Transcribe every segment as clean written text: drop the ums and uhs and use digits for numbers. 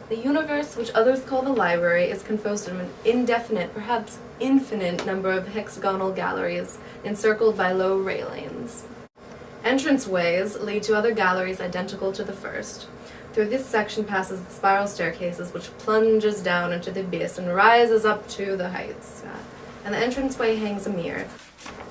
The universe, which others call the library, is composed of an indefinite, perhaps infinite, number of hexagonal galleries encircled by low railings. Entranceways lead to other galleries identical to the first. Through this section passes the spiral staircases, which plunges down into the abyss and rises up to the heights. And the entranceway hangs a mirror.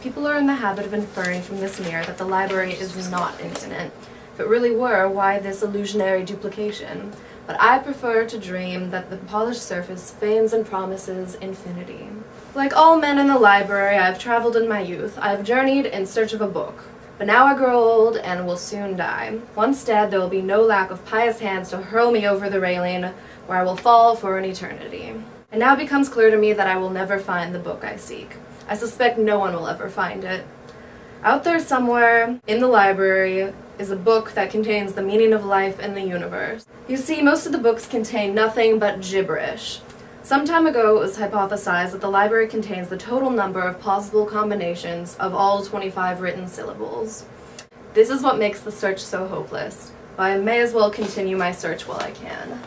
People are in the habit of inferring from this mirror that the library is not infinite. If it really were, why this illusionary duplication? But I prefer to dream that the polished surface feigns and promises infinity. Like all men in the library, I have traveled in my youth. I have journeyed in search of a book. But now I grow old and will soon die. Once dead, there will be no lack of pious hands to hurl me over the railing, where I will fall for an eternity. It now becomes clear to me that I will never find the book I seek. I suspect no one will ever find it. Out there somewhere, in the library, is a book that contains the meaning of life and the universe. You see, most of the books contain nothing but gibberish. Some time ago, it was hypothesized that the library contains the total number of possible combinations of all 25 written syllables. This is what makes the search so hopeless, but I may as well continue my search while I can.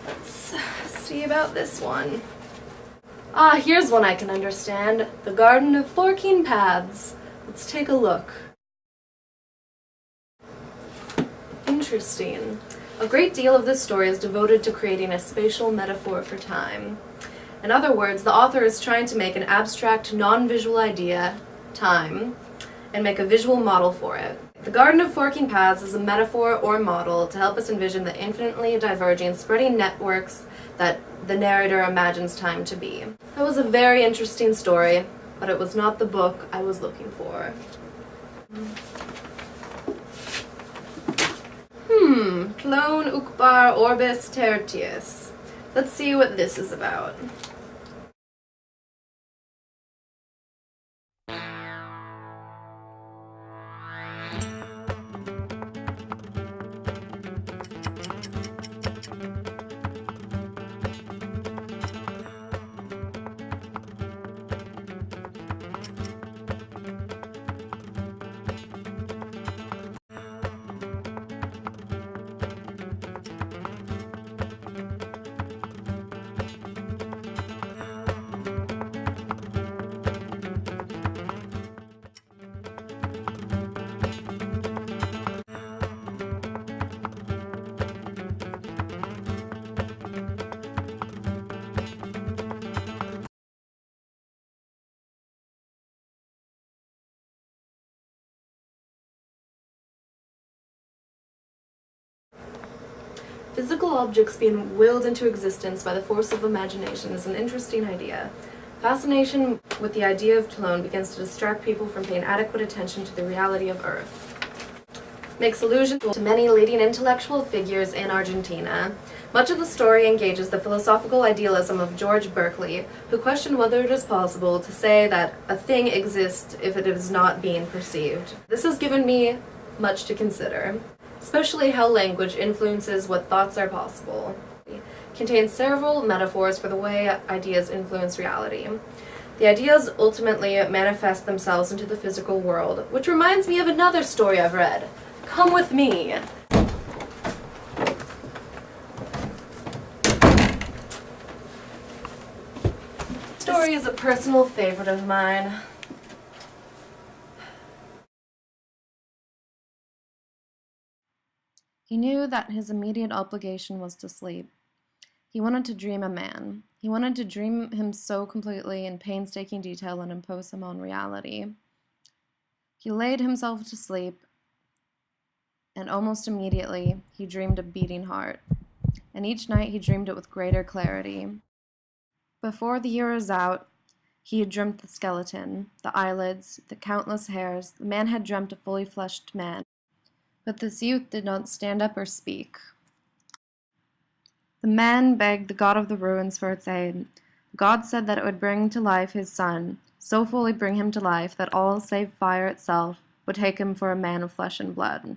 Let's see about this one. Ah, here's one I can understand. The Garden of Forking Paths. Let's take a look. Interesting. A great deal of this story is devoted to creating a spatial metaphor for time. In other words, the author is trying to make an abstract, non-visual idea, time, and make a visual model for it. The Garden of Forking Paths is a metaphor or model to help us envision the infinitely diverging, spreading networks that the narrator imagines time to be. That was a very interesting story, but it was not the book I was looking for. Clone Ukbar Orbis Tertius. Let's see what this is about. Physical objects being willed into existence by the force of imagination is an interesting idea. Fascination with the idea of clone begins to distract people from paying adequate attention to the reality of Earth. Makes allusion to many leading intellectual figures in Argentina. Much of the story engages the philosophical idealism of George Berkeley, who questioned whether it is possible to say that a thing exists if it is not being perceived. This has given me much to consider, especially how language influences what thoughts are possible. It contains several metaphors for the way ideas influence reality. The ideas ultimately manifest themselves into the physical world, which reminds me of another story I've read. Come with me! The story is a personal favorite of mine. He knew that his immediate obligation was to sleep. He wanted to dream a man. He wanted to dream him so completely in painstaking detail and impose him on reality. He laid himself to sleep, and almost immediately he dreamed a beating heart. And each night he dreamed it with greater clarity. Before the year was out, he had dreamt the skeleton, the eyelids, the countless hairs. The man had dreamt a fully fleshed man. But this youth did not stand up or speak. The man begged the god of the ruins for its aid. The god said that it would bring to life his son, so fully bring him to life that all save fire itself would take him for a man of flesh and blood.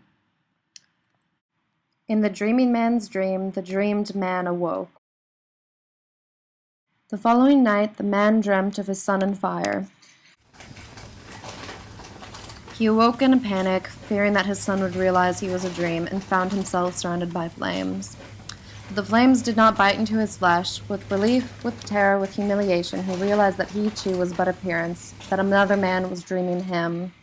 In the dreaming man's dream, the dreamed man awoke. The following night, the man dreamt of his son in fire. He awoke in a panic, fearing that his son would realize he was a dream, and found himself surrounded by flames. The flames did not bite into his flesh. With relief, with terror, with humiliation, he realized that he too was but appearance, that another man was dreaming him.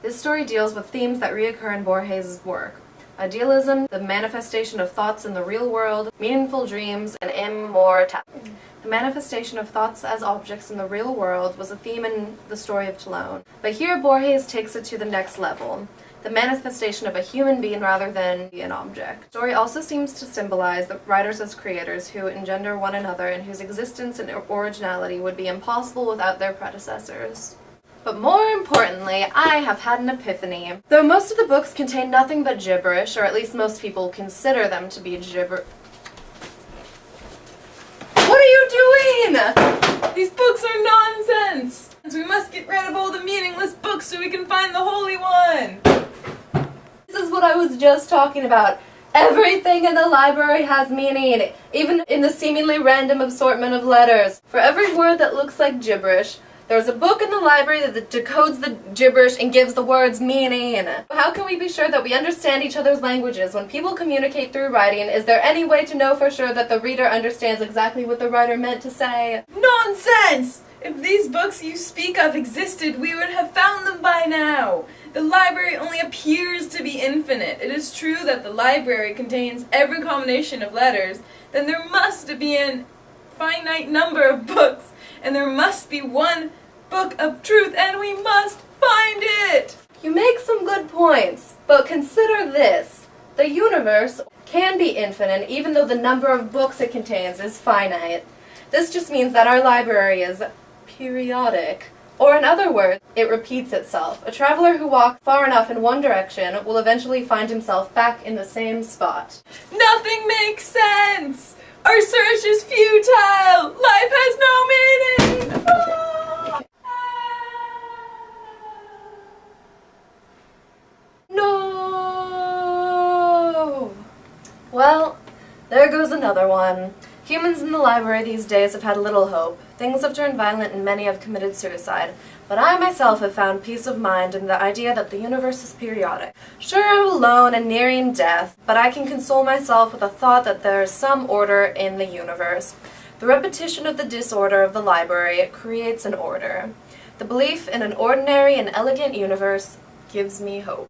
This story deals with themes that reoccur in Borges' work. Idealism, the manifestation of thoughts in the real world, meaningful dreams, and immortality. The manifestation of thoughts as objects in the real world was a theme in the story of Talon. But here Borges takes it to the next level. The manifestation of a human being rather than an object. The story also seems to symbolize the writers as creators who engender one another and whose existence and originality would be impossible without their predecessors. But more importantly, I have had an epiphany. Though most of the books contain nothing but gibberish, or at least most people consider them to be gibberish. What are you doing? These books are nonsense! We must get rid of all the meaningless books so we can find the holy one! This is what I was just talking about. Everything in the library has meaning, even in the seemingly random assortment of letters. For every word that looks like gibberish, there's a book in the library that decodes the gibberish and gives the words meaning. How can we be sure that we understand each other's languages? When people communicate through writing, is there any way to know for sure that the reader understands exactly what the writer meant to say? Nonsense! If these books you speak of existed, we would have found them by now. The library only appears to be infinite. It is true that the library contains every combination of letters, then there must be a finite number of books, and there must be one book of truth, and we must find it! You make some good points, but consider this. The universe can be infinite even though the number of books it contains is finite. This just means that our library is periodic. Or in other words, it repeats itself. A traveler who walks far enough in one direction will eventually find himself back in the same spot. Nothing makes sense! Our search is futile! Life has no meaning! No! Well, there goes another one. Humans in the library these days have had little hope. Things have turned violent and many have committed suicide. But I myself have found peace of mind in the idea that the universe is periodic. Sure, I'm alone and nearing death, but I can console myself with the thought that there is some order in the universe. The repetition of the disorder of the library creates an order. The belief in an ordinary and elegant universe gives me hope.